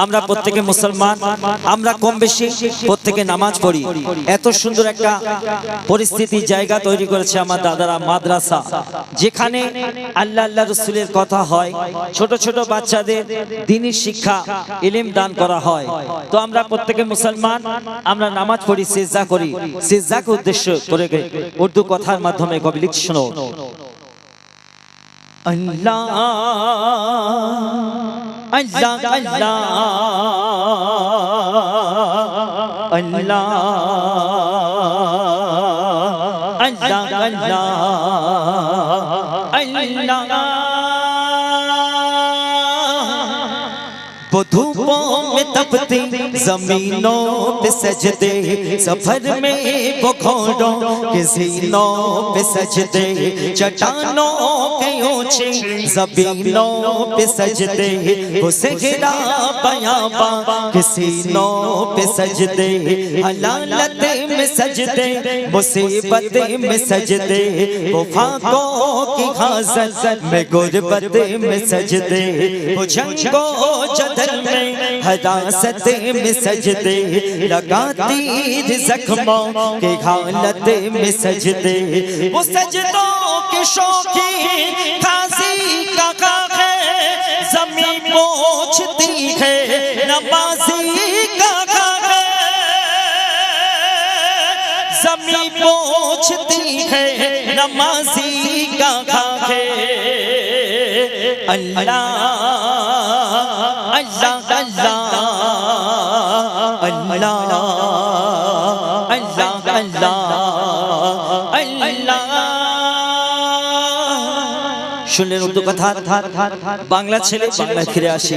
আমরা প্রত্যেকে মুসলমান, আমরা কম বেশি প্রত্যেকে নামাজ পড়ি। এত সুন্দর একটা পরিস্থিতি জায়গা তৈরি করেছে আমার দাদারা, মাদ্রাসা, যেখানে আল্লাহ আল্লাহ রসুলের কথা হয়, ছোট ছোট বাচ্চাদের দ্বীনি শিক্ষা ইলম দান করা হয়। তো আমরা প্রত্যেকে মুসলমান, আমরা নামাজ পড়ি, সিজদা করি। সিজদাকে উদ্দেশ্য করে উর্দু কথার মাধ্যমে কবি লিখছে, শোনো। আল্লাহ আল্লাহ আল্লাহ আল্লাহ আল্লাহ আল্লাহ আল্লাহ। वो धूपों में तपती जमीनों पे सजदे, सफर में वो घोड़ों के सीनों पे सजदे, चट्टानों के ऊंचे जमीनों पे सजदे, वो सहरा बयाबा के सीनों पे सजदे, हलालत में सजदे, मुसीबत में सजदे, वो फाकों की हाजत में गुर्बत में सजदे, वो जंगों जदल में हरासत में सजदे, लगाती जख्मों के हालत में सजदे, वो सजदों के शौकी खासी का है, ज़मीं पोंछती है नमाज़ी का है, ज़मीं पोंछती है नमाज़ी का है। अल्लाह अल्लाह अल्लाह अल्लाह अल्लाह अल्लाह अल्लाह। শুনলেন উর্দু কথা, বাংলা ছেলে বাংলায় ফিরে আসি।